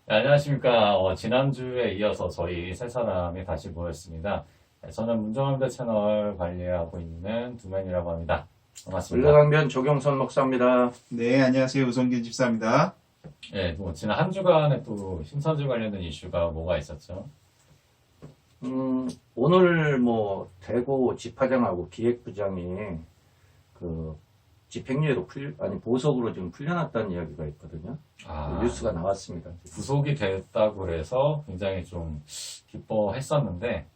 네, 안녕하십니까. 지난주에 이어서 저희 세 사람이 다시 모였습니다. 네, 저는 문정환대 채널 관리하고 있는 두맨이라고 합니다. 반갑습니다. 을라강변 조경선 목사입니다. 네, 안녕하세요. 우성균 집사입니다. 네, 지난 한 주간에 또 신천지 관련된 이슈가 뭐가 있었죠? 오늘 대구 집화장하고 기획부장이 그 집행유예로 보석으로 지금 풀려났다는 이야기가 있거든요. 뉴스가 나왔습니다. 구속이 됐다고 해서 굉장히 좀 기뻐했었는데,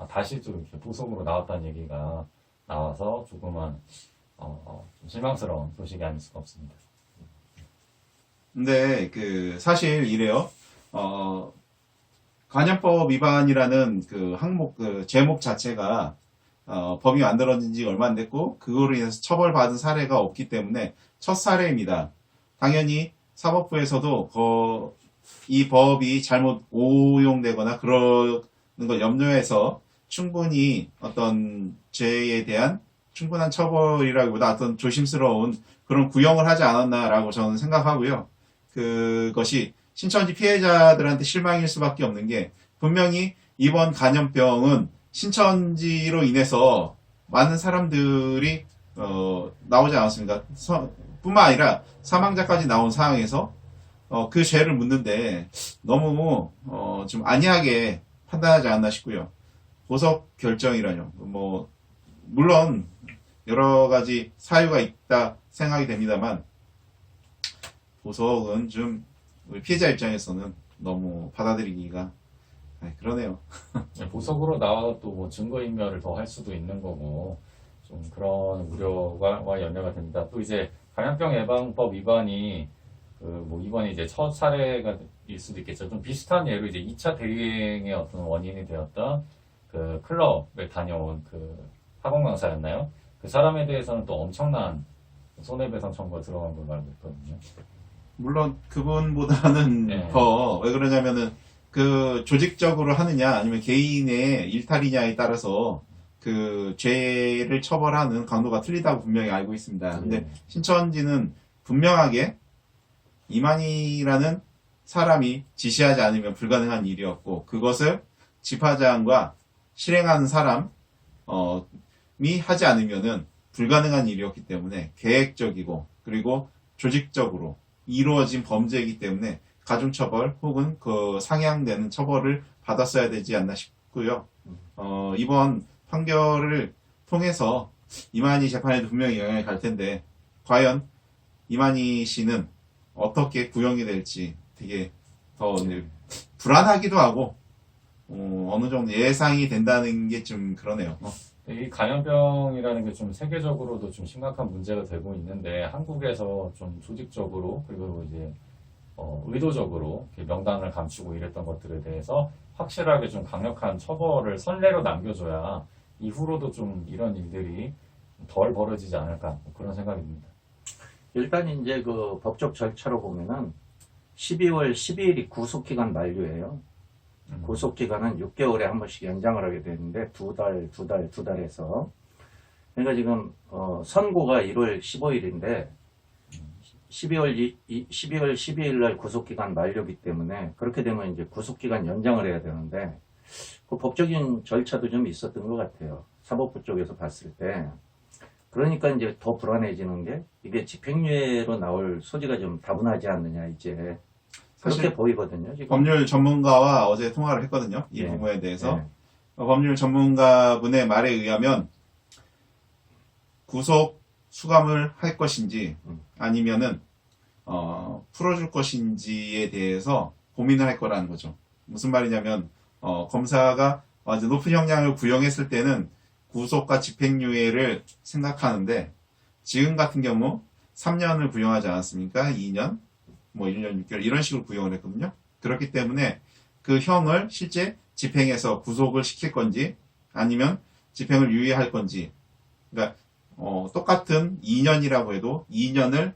다시 또 이렇게 보석으로 나왔다는 얘기가 나와서 조금은, 좀 실망스러운 소식이 아닐 수가 없습니다. 근데 사실 이래요. 간염법 위반이라는 항목 제목 자체가 법이 만들어진 지 얼마 안 됐고 그거로 인해서 처벌받은 사례가 없기 때문에 첫 사례입니다. 당연히 사법부에서도 이 법이 잘못 오용되거나 그러는 걸 염려해서 충분히 어떤 죄에 대한 충분한 처벌이라기보다 어떤 조심스러운 그런 구형을 하지 않았나라고 저는 생각하고요. 그것이 신천지 피해자들한테 실망일 수밖에 없는 게 분명히 이번 간염병은 신천지로 인해서 많은 사람들이 나오지 않았습니까? 뿐만 아니라 사망자까지 나온 상황에서 그 죄를 묻는데 너무 좀 안이하게 판단하지 않나 싶고요. 보석 결정이라뇨. 물론 여러 가지 사유가 있다 생각이 됩니다만 보석은 좀 우리 피해자 입장에서는 너무 받아들이기가 그러네요. 보석으로 나와도 또 증거인멸을 더 할 수도 있는 거고, 좀 그런 우려와 연계가 됩니다. 또 이제 감염병 예방법 위반이 이번에 이제 첫 사례가 일 수도 있겠죠. 좀 비슷한 예로 이제 2차 대유행의 어떤 원인이 되었던 그 클럽에 다녀온 학원 강사였나요? 그 사람에 대해서는 또 엄청난 손해배상 청구가 들어간 걸로 알고 있거든요. 물론 그분보다는 네. 더 왜 그러냐면은 조직적으로 하느냐 아니면 개인의 일탈이냐에 따라서 그 죄를 처벌하는 강도가 틀리다고 분명히 알고 있습니다. 근데 신천지는 분명하게 이만희라는 사람이 지시하지 않으면 불가능한 일이었고 그것을 집화장과 실행하는 사람이 하지 않으면은 불가능한 일이었기 때문에 계획적이고 그리고 조직적으로 이루어진 범죄이기 때문에 가중처벌 혹은 상향되는 처벌을 받았어야 되지 않나 싶고요. 이번 판결을 통해서 이만희 재판에도 분명히 영향이 갈 텐데 과연 이만희 씨는 어떻게 구형이 될지 되게 더 불안하기도 하고 어느 정도 예상이 된다는 게 좀 그러네요. 이 감염병이라는 게 좀 세계적으로도 좀 심각한 문제가 되고 있는데 한국에서 좀 조직적으로 그리고 이제 의도적으로 이렇게 명단을 감추고 이랬던 것들에 대해서 확실하게 좀 강력한 처벌을 선례로 남겨줘야 이후로도 좀 이런 일들이 덜 벌어지지 않을까 그런 생각이 듭니다. 일단 이제 그 법적 절차로 보면은 12월 12일이 구속기간 만료예요. 구속기간은 6개월에 한 번씩 연장을 하게 되는데 두 달에서. 그러니까 지금 선고가 1월 15일인데 12월 12일 날 구속기간 만료기 때문에 그렇게 되면 이제 구속기간 연장을 해야 되는데 그 법적인 절차도 좀 있었던 것 같아요. 사법부 쪽에서 봤을 때. 그러니까 이제 더 불안해지는 게 이게 집행유예로 나올 소지가 좀 다분하지 않느냐 이제 그렇게 보이거든요. 지금. 법률 전문가와 어제 통화를 했거든요. 이 부분에 대해서. 법률 전문가분의 말에 의하면 구속 수감을 할 것인지 아니면은 풀어줄 것인지에 대해서 고민을 할 거라는 거죠. 무슨 말이냐면 검사가 아주 높은 형량을 구형했을 때는 구속과 집행유예를 생각하는데 지금 같은 경우 3년을 구형하지 않았습니까? 2년, 1년 6개월 이런 식으로 구형을 했거든요. 그렇기 때문에 그 형을 실제 집행해서 구속을 시킬 건지 아니면 집행을 유예할 건지 그러니까 똑같은 2년이라고 해도 2년을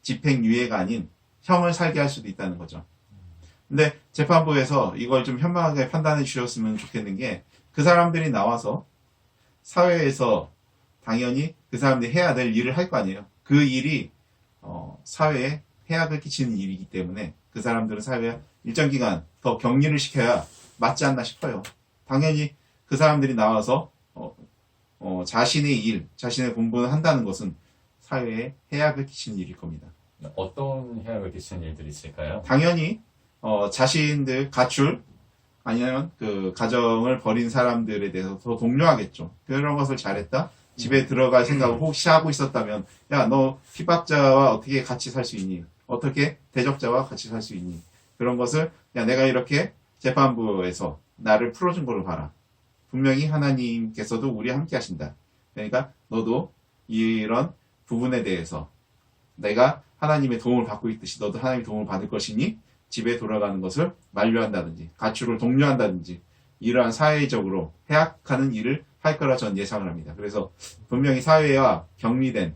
집행유예가 아닌 형을 살게 할 수도 있다는 거죠. 근데 재판부에서 이걸 좀 현명하게 판단해 주셨으면 좋겠는 게 그 사람들이 나와서 사회에서 당연히 그 사람들이 해야 될 일을 할 거 아니에요. 그 일이 사회에 해악을 끼치는 일이기 때문에 그 사람들은 사회에 일정 기간 더 격리를 시켜야 맞지 않나 싶어요. 당연히 그 사람들이 나와서 자신의 일, 자신의 공부를 한다는 것은 사회에 해악을 끼치는 일일 겁니다. 어떤 해악을 끼치는 일들이 있을까요? 당연히 자신들 가출 아니면 그 가정을 버린 사람들에 대해서 더 독려하겠죠. 그런 것을 잘했다. 집에 들어갈 생각을 혹시 하고 있었다면, 야, 너 피박자와 어떻게 같이 살 수 있니? 어떻게 대적자와 같이 살 수 있니? 그런 것을, 야, 내가 이렇게 재판부에서 나를 풀어준 거를 봐라. 분명히 하나님께서도 우리 함께 하신다. 그러니까 너도 이런 부분에 대해서 내가 하나님의 도움을 받고 있듯이 너도 하나님의 도움을 받을 것이니 집에 돌아가는 것을 만류한다든지 가출을 독려한다든지 이러한 사회적으로 해악하는 일을 할 거라 전 예상을 합니다. 그래서 분명히 사회와 격리된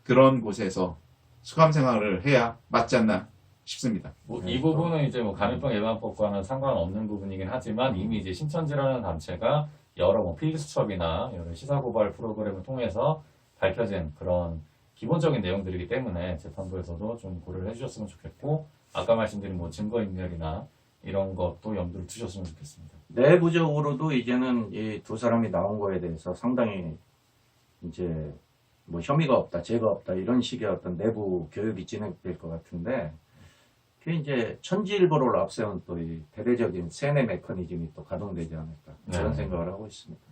그런 곳에서 수감 생활을 해야 맞지 않나 싶습니다. 이 부분은 이제 감염병 예방법과는 상관없는 부분이긴 하지만 이미 이제 신천지라는 단체가 여러 필수첩이나 여러 시사고발 프로그램을 통해서 밝혀진 그런 기본적인 내용들이기 때문에 재판부에서도 좀 고려를 해주셨으면 좋겠고, 아까 말씀드린 증거인멸이나 이런 것도 염두를 두셨으면 좋겠습니다. 내부적으로도 이제는 이 두 사람이 나온 거에 대해서 상당히 이제 혐의가 없다, 죄가 없다 이런 식의 어떤 내부 교육이 진행될 것 같은데, 그게 이제 천지일보를 앞세운 또 이 대대적인 세뇌 메커니즘이 또 가동되지 않을까 그런 생각을 하고 있습니다.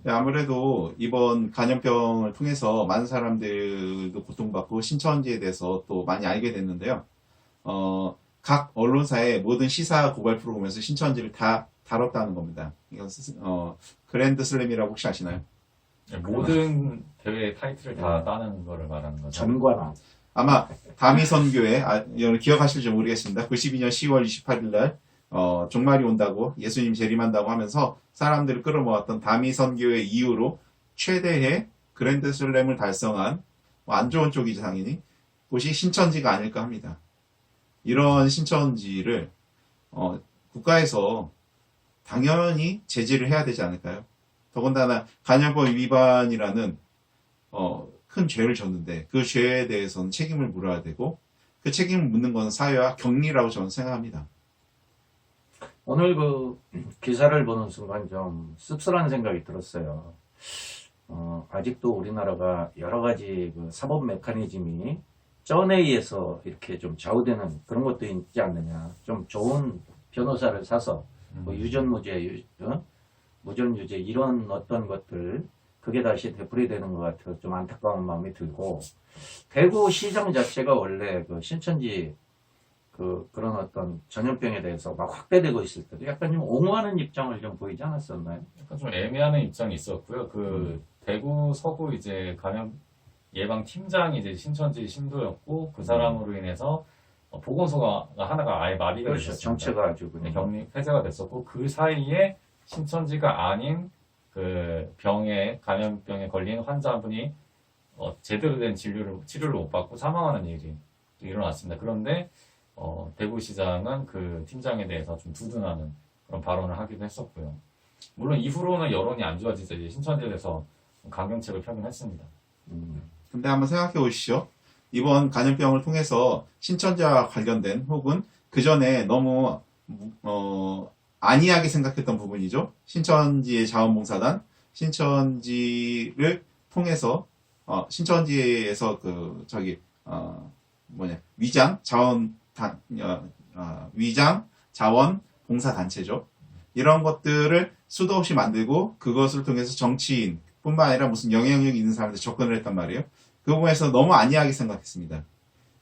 네, 아무래도 이번 간염병을 통해서 많은 사람들도 고통받고 신천지에 대해서 또 많이 알게 됐는데요. 각 언론사의 모든 시사 고발 프로그램에서 신천지를 다 다뤘다는 겁니다. 이건 그랜드 슬램이라고 혹시 아시나요? 모든 대회 타이틀을 다 따는 거를 말하는 거죠. 전관왕. 아마 다미선교회 기억하실지 모르겠습니다. 92년 10월 28일 날 종말이 온다고 예수님 재림한다고 하면서 사람들을 끌어모았던 다미선교회 이후로 최대의 그랜드 슬램을 달성한 안 좋은 쪽이죠 당연히 곳이 신천지가 아닐까 합니다. 이런 신천지를 국가에서 당연히 제재를 해야 되지 않을까요? 더군다나 간염법 위반이라는 큰 죄를 졌는데 그 죄에 대해서는 책임을 물어야 되고 그 책임을 묻는 것은 사회와 격리라고 저는 생각합니다. 오늘 그 기사를 보는 순간 좀 씁쓸한 생각이 들었어요. 아직도 우리나라가 여러 가지 그 사법 메커니즘이 쩐에 의해서 이렇게 좀 좌우되는 그런 것도 있지 않느냐. 좀 좋은 변호사를 사서 유전무죄, 무전유죄 이런 어떤 것들 그게 다시 되풀이되는 것 같아서 좀 안타까운 마음이 들고, 대구시장 자체가 원래 그 신천지 그런 어떤 전염병에 대해서 막 확대되고 있을 때도 약간 좀 옹호하는 입장을 좀 보이지 않았었나요? 약간 좀 애매하는 입장이 있었고요. 대구 서구 이제 감염 예방 팀장이 이제 신천지 신도였고 그 사람으로 인해서 보건소가 하나가 아예 마비가 그렇죠. 됐었습니다. 정체가 아주 그냥 격리 폐쇄가 됐었고 그 사이에 신천지가 아닌 그 감염병에 걸린 환자분이 제대로 된 치료를 못 받고 사망하는 일이 일어났습니다. 그런데 대구시장은 그 팀장에 대해서 좀 두둔하는 그런 발언을 하기도 했었고요. 물론 이후로는 여론이 안 좋아지자 이제 신천지에 대해서 강경책을 펴긴 했습니다. 근데 한번 생각해 보시죠. 이번 간염병을 통해서 신천지와 관련된 혹은 그 전에 너무 안이하게 생각했던 부분이죠. 신천지의 자원봉사단, 신천지를 통해서 신천지에서 위장 자원 봉사 단체죠. 이런 것들을 수도 없이 만들고 그것을 통해서 정치인 뿐만 아니라 무슨 영향력 있는 사람들 접근을 했단 말이에요. 그 부분에서 너무 안이하게 생각했습니다.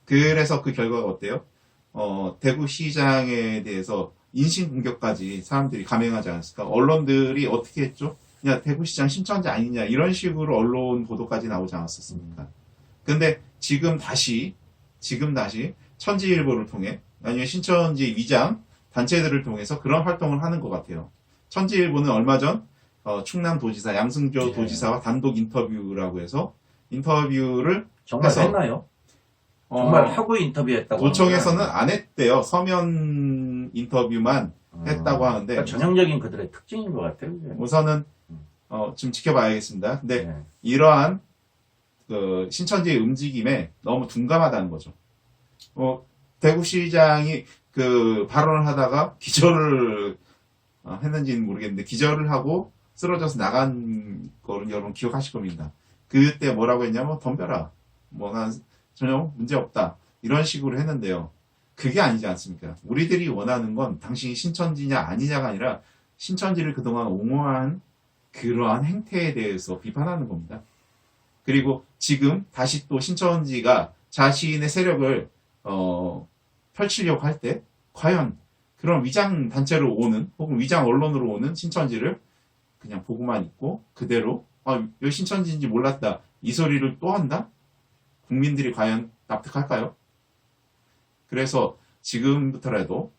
그래서 그 결과가 어때요? 대구시장에 대해서 인신공격까지 사람들이 감행하지 않았을까? 언론들이 어떻게 했죠? 야, 대구시장 신천지 아니냐? 이런 식으로 언론 보도까지 나오지 않았었습니까? 근데 지금 다시 천지일보를 통해 아니면 신천지 위장 단체들을 통해서 그런 활동을 하는 것 같아요. 천지일보는 얼마 전 충남도지사 양승조 도지사와 단독 인터뷰라고 해서 인터뷰를 정말 해서 했나요? 정말 하고 인터뷰했다고. 도청에서는 안 했대요. 서면 인터뷰만 했다고 하는데 그러니까 전형적인 그들의 특징인 것 같아요. 우선은 좀 지켜봐야겠습니다. 근데 네. 이러한 그 신천지의 움직임에 너무 둔감하다는 거죠. 대구시장이 그 발언을 하다가 기절을 했는지는 모르겠는데 기절을 하고 쓰러져서 나간 거를 여러분 기억하실 겁니다. 그때 뭐라고 했냐면 덤벼라. 뭐 난 전혀 문제 없다. 이런 식으로 했는데요. 그게 아니지 않습니까? 우리들이 원하는 건 당신이 신천지냐 아니냐가 아니라 신천지를 그동안 옹호한 그러한 행태에 대해서 비판하는 겁니다. 그리고 지금 다시 또 신천지가 자신의 세력을 펼치려고 할 때 과연 그런 위장 단체로 오는 혹은 위장 언론으로 오는 신천지를 그냥 보고만 있고 그대로 여기 신천지인지 몰랐다 이 소리를 또 한다? 국민들이 과연 납득할까요? 그래서 지금부터라도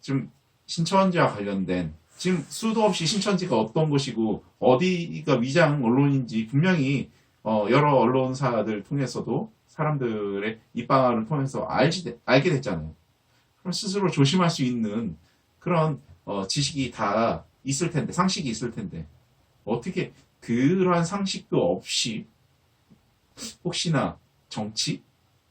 좀 신천지와 관련된 지금 수도 없이 신천지가 어떤 곳이고 어디가 위장 언론인지 분명히 여러 언론사들 통해서도 사람들의 입방아를 통해서 알게 됐잖아요. 그럼 스스로 조심할 수 있는 그런 지식이 다 있을 텐데 상식이 있을 텐데 어떻게 그러한 상식도 없이 혹시나 정치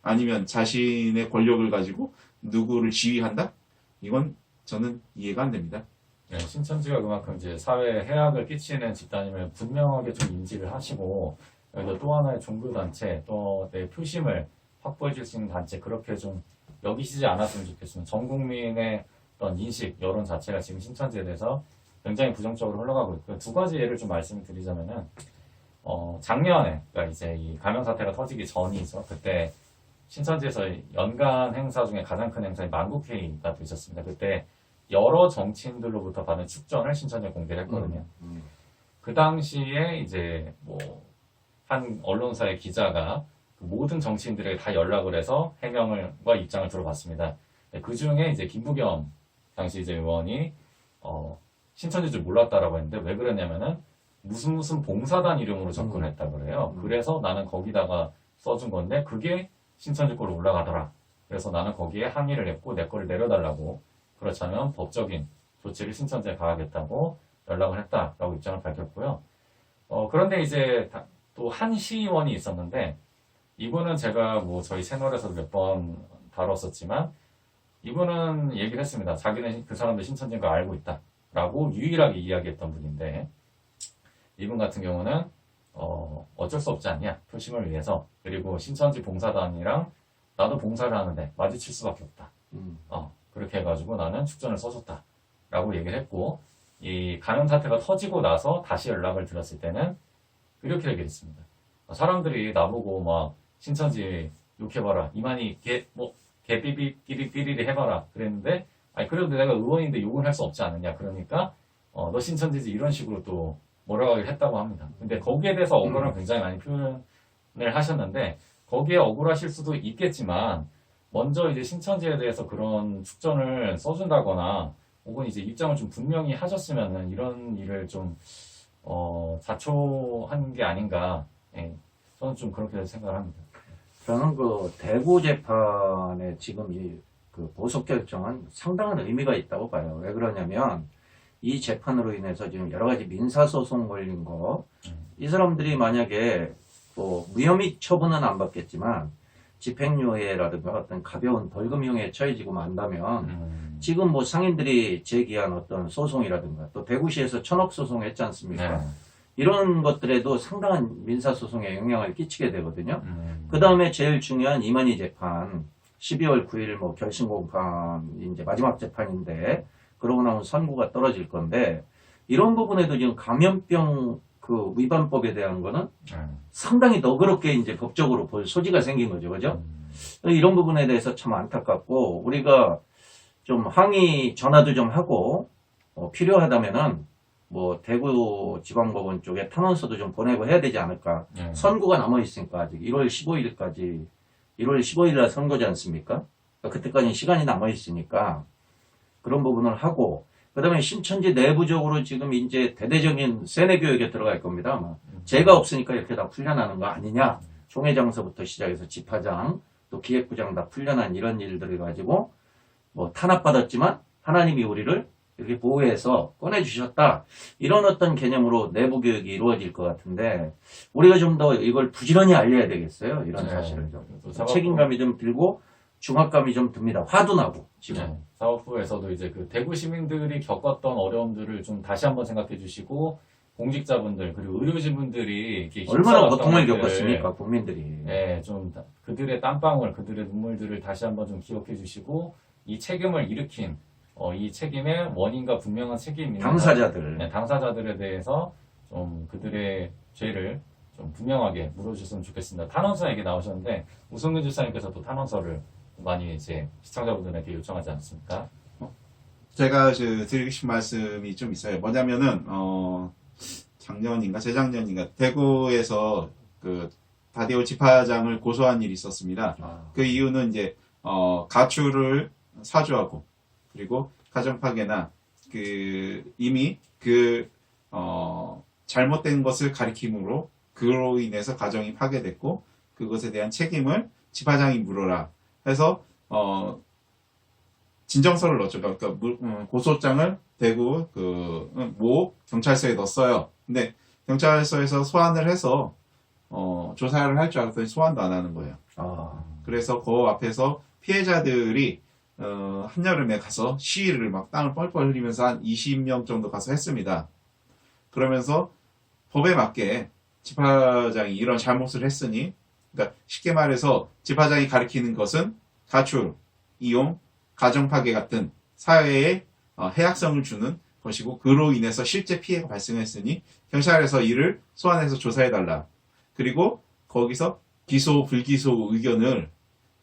아니면 자신의 권력을 가지고 누구를 지휘한다? 이건 저는 이해가 안 됩니다. 네, 신천지가 그만큼 이제 사회에 해악을 끼치는 집단임을 분명하게 좀 인지를 하시고 여기서 또 하나의 종교단체 또 내 표심을 확보해 줄 수 있는 단체 그렇게 좀 여기시지 않았으면 좋겠습니다. 전 국민의 어떤 인식, 여론 자체가 지금 신천지에 대해서 굉장히 부정적으로 흘러가고 있고요. 두 가지 예를 좀 말씀을 드리자면은 작년에 그러니까 이제 이 감염 사태가 터지기 전이죠. 그때 신천지에서 연간 행사 중에 가장 큰 행사인 만국회의가 또 있었습니다. 그때 여러 정치인들로부터 받은 축전을 신천지에 공개를 했거든요. 그 당시에 이제 뭐 한 언론사의 기자가 그 모든 정치인들에게 다 연락을 해서 해명과 입장을 들어봤습니다. 그 중에 이제 김부겸 당시 이제 의원이 신천지인 줄 몰랐다라고 했는데 왜 그러냐면은 무슨 봉사단 이름으로 접근했다 그래요. 그래서 나는 거기다가 써준 건데 그게 신천지 걸로 올라가더라. 그래서 나는 거기에 항의를 했고 내 거를 내려달라고 그렇다면 법적인 조치를 신천지에 가하겠다고 연락을 했다라고 입장을 밝혔고요. 그런데 이제 또 한 시의원이 있었는데 이분은 제가 뭐 저희 채널에서도 몇 번 다뤘었지만 이분은 얘기를 했습니다. 자기는 그 사람들 신천지인 거 알고 있다라고 유일하게 이야기했던 분인데 이분 같은 경우는 어쩔 수 없지 않냐 표심을 위해서 그리고 신천지 봉사단이랑 나도 봉사를 하는데 마주칠 수밖에 없다. 그렇게 해가지고 나는 축전을 써줬다라고 얘기를 했고 이 감염 사태가 터지고 나서 다시 연락을 드렸을 때는 이렇게 얘기를 했습니다. 사람들이 나보고 막 신천지 욕해봐라 이만희 개삐삐삐리삐리리 해봐라 그랬는데 아니 그래도 내가 의원인데 욕을 할 수 없지 않느냐 그러니까 너 신천지지 이런 식으로 또 뭐라고 했다고 합니다. 근데 거기에 대해서 억울함을 굉장히 많이 표현을 하셨는데 거기에 억울하실 수도 있겠지만 먼저 이제 신천지에 대해서 그런 축전을 써준다거나 혹은 이제 입장을 좀 분명히 하셨으면은 이런 일을 좀 자초한 게 아닌가. 예, 저는 좀 그렇게 생각을 합니다. 저는 그 대구 재판에 지금 그 보석 결정은 상당한 의미가 있다고 봐요. 왜 그러냐면 이 재판으로 인해서 지금 여러 가지 민사소송 걸린 거, 이 사람들이 만약에 뭐 무혐의 처분은 안 받겠지만 집행유예라든가 어떤 가벼운 벌금형에 처해지고 만다면 지금 뭐 상인들이 제기한 어떤 소송이라든가 또 대구시에서 천억 소송 했지 않습니까? 네. 이런 것들에도 상당한 민사소송에 영향을 끼치게 되거든요. 그 다음에 제일 중요한 이만희 재판 12월 9일 뭐 결심 공판 이제 마지막 재판인데 그러고 나면 선고가 떨어질 건데 이런 부분에도 지금 감염병 그 위반법에 대한 거는 상당히 너그럽게 이제 법적으로 볼 소지가 생긴 거죠. 그죠? 이런 부분에 대해서 참 안타깝고 우리가 좀 항의 전화도 좀 하고 필요하다면은 뭐 대구지방법원 쪽에 탄원서도 좀 보내고 해야 되지 않을까. 선고가 남아있으니까 아직 1월 15일까지 1월 15일날 선거지 않습니까? 그러니까 그때까지 시간이 남아있으니까 그런 부분을 하고 그 다음에 신천지 내부적으로 지금 이제 대대적인 세뇌 교육에 들어갈 겁니다. 아마. 죄가 없으니까 이렇게 다 풀려나는 거 아니냐. 총회장서부터 시작해서 집화장 또 기획부장 다 풀려난 이런 일들을 가지고 뭐 탄압받았지만 하나님이 우리를 이렇게 보호해서 꺼내주셨다. 이런 어떤 개념으로 내부 교육이 이루어질 것 같은데 우리가 좀 더 이걸 부지런히 알려야 되겠어요. 이런 사실을 좀. 책임감이 좀 들고 중압감이 좀 듭니다. 화도 나고 지금. 네, 사법부에서도 이제 그 대구 시민들이 겪었던 어려움들을 좀 다시 한번 생각해 주시고 공직자분들 그리고 의료진분들이 이렇게 얼마나 힘써왔던 고통을 것들을, 겪었습니까 국민들이. 네, 좀 그들의 땀방울, 그들의 눈물들을 다시 한번 좀 기억해 주시고 이 책임을 일으킨 이 책임의 원인과 분명한 책임 있는 당사자들. 네, 당사자들에 대해서 좀 그들의 죄를 좀 분명하게 물어주셨으면 좋겠습니다. 탄원서 얘기 나오셨는데 우성근 지사님께서도 탄원서를 많이 이제 시청자분들에게 요청하지 않습니까? 제가 드리고 싶은 말씀이 좀 있어요. 뭐냐면은 작년인가 재작년인가 대구에서 그 다디오 지파장을 고소한 일이 있었습니다. 그 이유는 이제 가출을 사주하고 그리고 가정파괴나 이미 잘못된 것을 가리킴으로 그로 인해서 가정이 파괴됐고 그것에 대한 책임을 지파장이 물어라 해서 진정서를 넣었죠. 그러니까 고소장을 대구 모 경찰서에 넣었어요. 근데 경찰서에서 소환을 해서 조사를 할 줄 알았더니 소환도 안 하는 거예요. 그래서 그 앞에서 피해자들이 한여름에 가서 시위를 막 땀을 뻘뻘 흘리면서 한 20명 정도 가서 했습니다. 그러면서 법에 맞게 지파장이 이런 잘못을 했으니, 그러니까 쉽게 말해서 지파장이 가리키는 것은 가출, 이용, 가정파괴 같은 사회에 해악성을 주는 것이고 그로 인해서 실제 피해가 발생했으니 경찰에서 이를 소환해서 조사해달라. 그리고 거기서 기소, 불기소 의견을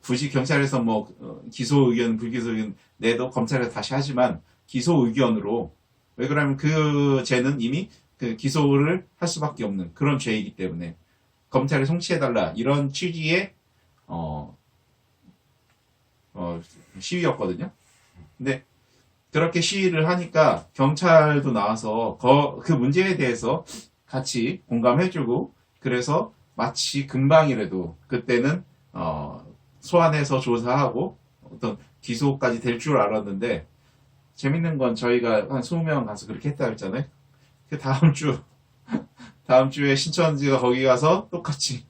굳이 경찰에서 기소 의견, 불기소 의견 내도 검찰에서 다시 하지만 기소 의견으로, 왜 그러냐면 그 죄는 이미 그 기소를 할 수밖에 없는 그런 죄이기 때문에 검찰에 송치해달라 이런 취지의 시위였거든요. 근데 그렇게 시위를 하니까 경찰도 나와서 그 문제에 대해서 같이 공감해주고 그래서 마치 금방이라도 그때는 소환해서 조사하고 어떤 기소까지 될 줄 알았는데 재밌는 건 저희가 한 20명 가서 그렇게 했다고 했잖아요. 그 다음 주에 신천지가 거기 가서 똑같이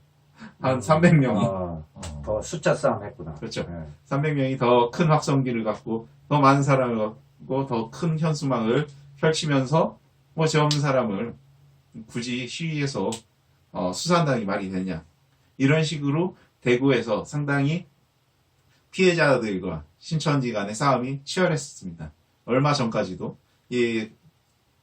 한 300명이 더 숫자 싸움 했구나. 그렇죠. 네. 300명이 더 큰 확성기를 갖고 더 많은 사람을 갖고 더 큰 현수막을 펼치면서 죄 없는 사람을 굳이 시위에서 수사한다는 게 말이 되냐. 이런 식으로 대구에서 상당히 피해자들과 신천지 간의 싸움이 치열했습니다. 얼마 전까지도 이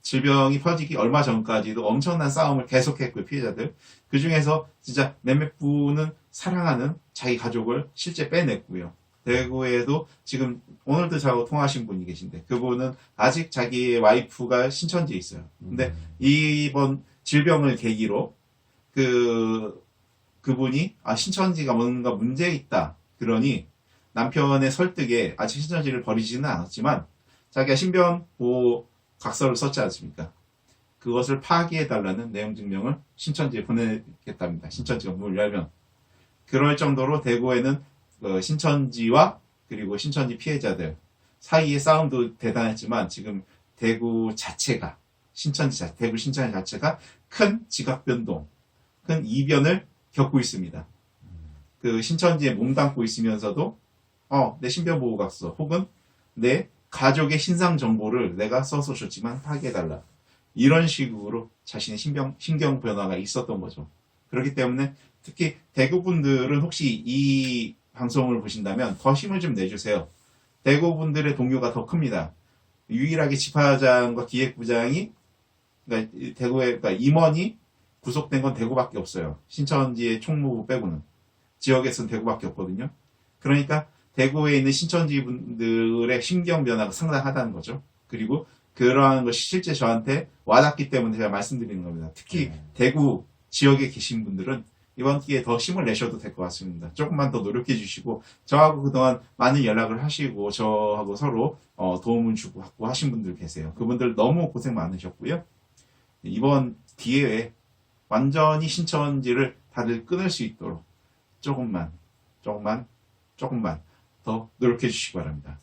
질병이 퍼지기 얼마 전까지도 엄청난 싸움을 계속했고요. 피해자들. 그 중에서 진짜 몇몇 분은 사랑하는 자기 가족을 실제 빼냈고요. 대구에도 지금 오늘도 저하고 통화하신 분이 계신데 그분은 아직 자기의 와이프가 신천지에 있어요. 근데 이번 질병을 계기로 그분이 신천지가 뭔가 문제 있다. 그러니 남편의 설득에 아직 신천지를 버리지는 않았지만 자기가 신변 보호 각서를 썼지 않습니까? 그것을 파기해달라는 내용 증명을 신천지에 보내겠답니다. 신천지가 문을 열면. 그럴 정도로 대구에는 신천지와 그리고 신천지 피해자들 사이의 싸움도 대단했지만 지금 대구 자체가 대구 신천지 자체가 큰 지각 변동, 큰 이변을 겪고 있습니다. 그 신천지에 몸담고 있으면서도 내 신변 보호 각서 혹은 내 가족의 신상 정보를 내가 써서 줬지만 파기해달라. 이런 식으로 자신의 신경 변화가 있었던 거죠. 그렇기 때문에 특히 대구 분들은 혹시 이 방송을 보신다면 더 힘을 좀 내주세요. 대구 분들의 동요가 더 큽니다. 유일하게 지파장과 기획부장이 그러니까 임원이 구속된 건 대구밖에 없어요. 신천지의 총무부 빼고는. 지역에서는 대구밖에 없거든요. 그러니까 대구에 있는 신천지 분들의 심경 변화가 상당하다는 거죠. 그리고 그러한 것이 실제 저한테 와닿기 때문에 제가 말씀드리는 겁니다. 특히 대구 지역에 계신 분들은 이번 기회에 더 힘을 내셔도 될 것 같습니다. 조금만 더 노력해 주시고 저하고 그동안 많은 연락을 하시고 저하고 서로 도움을 주고 받고 하신 분들 계세요. 그분들 너무 고생 많으셨고요. 이번 기회에 완전히 신천지를 다들 끊을 수 있도록 조금만 더 노력해 주시기 바랍니다.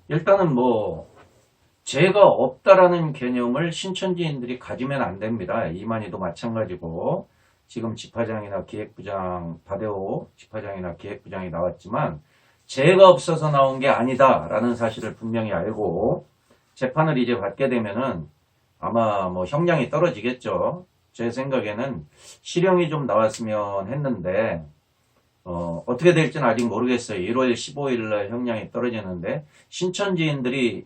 일단은 죄가 없다라는 개념을 신천지인들이 가지면 안 됩니다. 이만희도 마찬가지고 지금 지파장이나 기획부장, 다대호 지파장이나 기획부장이 나왔지만 죄가 없어서 나온 게 아니다라는 사실을 분명히 알고 재판을 이제 받게 되면은 아마 뭐 형량이 떨어지겠죠. 제 생각에는 실형이 좀 나왔으면 했는데 어떻게 될지는 아직 모르겠어요. 1월 15일 날 형량이 떨어지는데 신천지인들이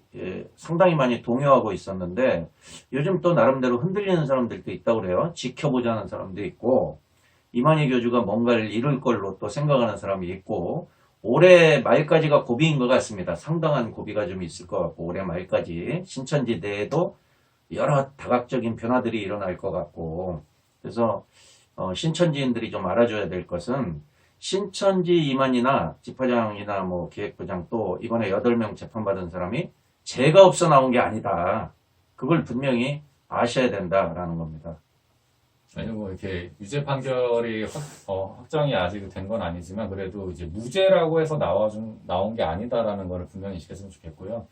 상당히 많이 동요하고 있었는데 요즘 또 나름대로 흔들리는 사람들도 있다고 그래요. 지켜보자는 사람도 있고 이만희 교주가 뭔가를 이룰 걸로 또 생각하는 사람이 있고 올해 말까지가 고비인 것 같습니다. 상당한 고비가 좀 있을 것 같고 올해 말까지 신천지 내에도 여러 다각적인 변화들이 일어날 것 같고 그래서 신천지인들이 좀 알아줘야 될 것은 신천지 임원이나 지파장이나 뭐 기획부장 또 이번에 8명 재판받은 사람이 죄가 없어 나온 게 아니다. 그걸 분명히 아셔야 된다라는 겁니다. 아니 뭐 이렇게 유죄 판결이 확정이 아직 된 건 아니지만 그래도 이제 무죄라고 해서 나온 게 아니다라는 걸 분명히 인식했으면 좋겠고요.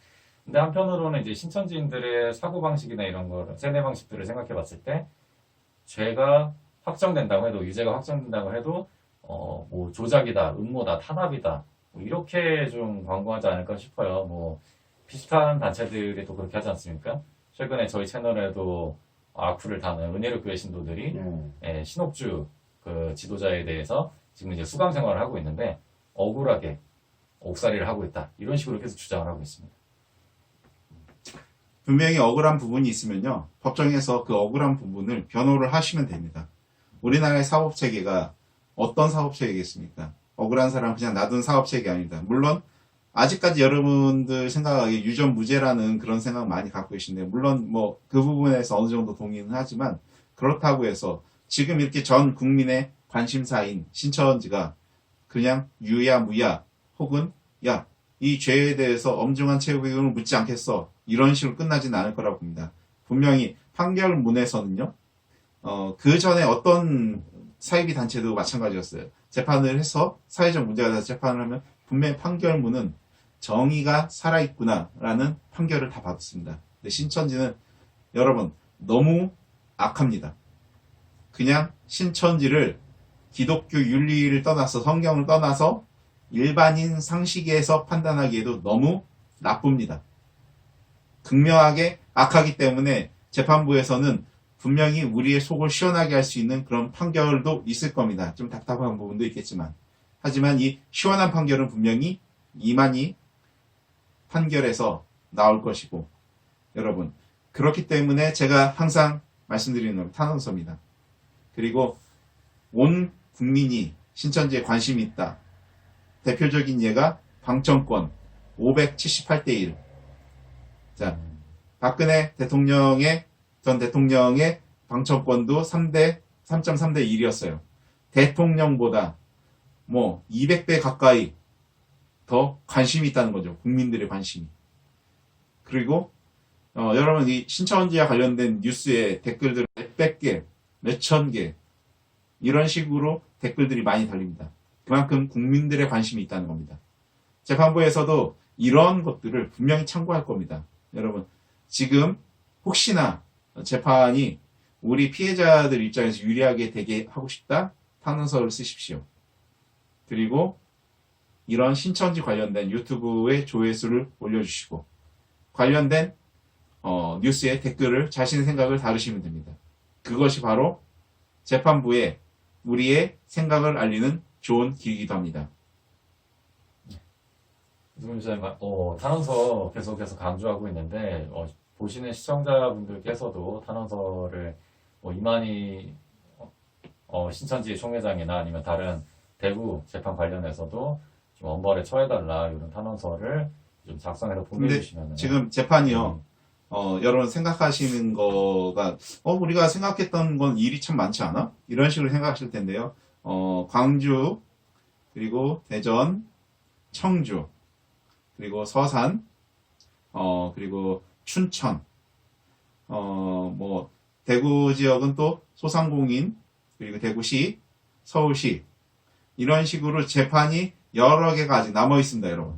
근데 한편으로는 이제 신천지인들의 사고 방식이나 이런 거 세뇌 방식들을 생각해 봤을 때 죄가 확정된다고 해도 유죄가 확정된다고 해도 뭐 조작이다, 음모다, 탄압이다 뭐 이렇게 좀 광고하지 않을까 싶어요. 뭐 비슷한 단체들이 또 그렇게 하지 않습니까? 최근에 저희 채널에도 악플을 다는 은혜로 교회 신도들이 신옥주 그 지도자에 대해서 지금 이제 수감 생활을 하고 있는데 억울하게 옥살이를 하고 있다 이런 식으로 계속 주장을 하고 있습니다. 분명히 억울한 부분이 있으면요. 법정에서 그 억울한 부분을 변호를 하시면 됩니다. 우리나라의 사법체계가 어떤 사법체계겠습니까? 억울한 사람 그냥 놔둔 사법체계 아닙니다. 물론 아직까지 여러분들 생각하기에 유전무죄라는 그런 생각 많이 갖고 계신데 물론 뭐 그 부분에서 어느 정도 동의는 하지만 그렇다고 해서 지금 이렇게 전 국민의 관심사인 신천지가 그냥 유야 무야 혹은 야 이 죄에 대해서 엄중한 책임을 묻지 않겠어 이런 식으로 끝나지는 않을 거라고 봅니다. 분명히 판결문에서는요. 그 전에 어떤 사이비 단체도 마찬가지였어요. 재판을 해서 사회적 문제가 돼서 재판을 하면 분명히 판결문은 정의가 살아있구나라는 판결을 다 받았습니다. 근데 신천지는 여러분 너무 악합니다. 그냥 신천지를 기독교 윤리를 떠나서 성경을 떠나서 일반인 상식에서 판단하기에도 너무 나쁩니다. 극명하게 악하기 때문에 재판부에서는 분명히 우리의 속을 시원하게 할 수 있는 그런 판결도 있을 겁니다. 좀 답답한 부분도 있겠지만 하지만 이 시원한 판결은 분명히 이만희 판결에서 나올 것이고 여러분 그렇기 때문에 제가 항상 말씀드리는 건 탄원서입니다. 그리고 온 국민이 신천지에 관심이 있다. 대표적인 예가 방청권 578대 1. 자, 박근혜 전 대통령의 방청권도 3.3대 1이었어요. 대통령보다 뭐 200배 가까이 더 관심이 있다는 거죠. 국민들의 관심이. 그리고 여러분 이 신천지와 관련된 뉴스에 댓글들 몇백 개, 몇천 개 이런 식으로 댓글들이 많이 달립니다. 그만큼 국민들의 관심이 있다는 겁니다. 재판부에서도 이런 것들을 분명히 참고할 겁니다. 여러분 지금 혹시나 재판이 우리 피해자들 입장에서 유리하게 되게 하고 싶다? 탄원서를 쓰십시오. 그리고 이런 신천지 관련된 유튜브의 조회수를 올려주시고 관련된 뉴스에 댓글을 자신의 생각을 다루시면 됩니다. 그것이 바로 재판부에 우리의 생각을 알리는 좋은 길이기도 합니다. 탄원서 계속해서 강조하고 있는데 보시는 시청자분들께서도 탄원서를 이만희 신천지 총회장이나 아니면 다른 대구 재판 관련해서도 좀 엄벌에 처해달라 이런 탄원서를 좀 작성해서 보내주시면 지금 재판이요. 여러분 생각하시는 거가 우리가 생각했던 건 일이 참 많지 않아? 이런 식으로 생각하실 텐데요. 광주 그리고 대전, 청주 그리고 서산 그리고 춘천 뭐 대구 지역은 또 소상공인 그리고 대구시, 서울시 이런 식으로 재판이 여러 개가 아직 남아 있습니다, 여러분.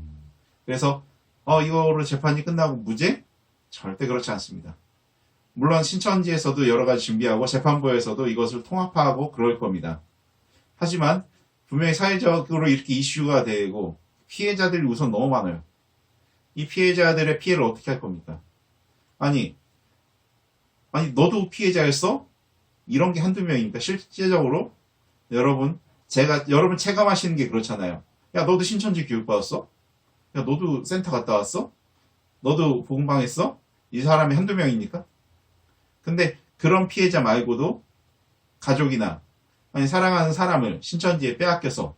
그래서 이거로 재판이 끝나고 무죄? 절대 그렇지 않습니다. 물론 신천지에서도 여러 가지 준비하고 재판부에서도 이것을 통합하고 그럴 겁니다. 하지만 분명히 사회적으로 이렇게 이슈가 되고 피해자들이 우선 너무 많아요. 이 피해자들의 피해를 어떻게 할 겁니까? 아니 너도 피해자였어? 이런 게 한두 명이니까 실제적으로 여러분 체감하시는 게 그렇잖아요. 야, 너도 신천지 교육받았어? 야, 너도 센터 갔다 왔어? 너도 복음방했어? 이 사람이 한두 명이니까? 근데 그런 피해자 말고도 가족이나 아니 사랑하는 사람을 신천지에 빼앗겨서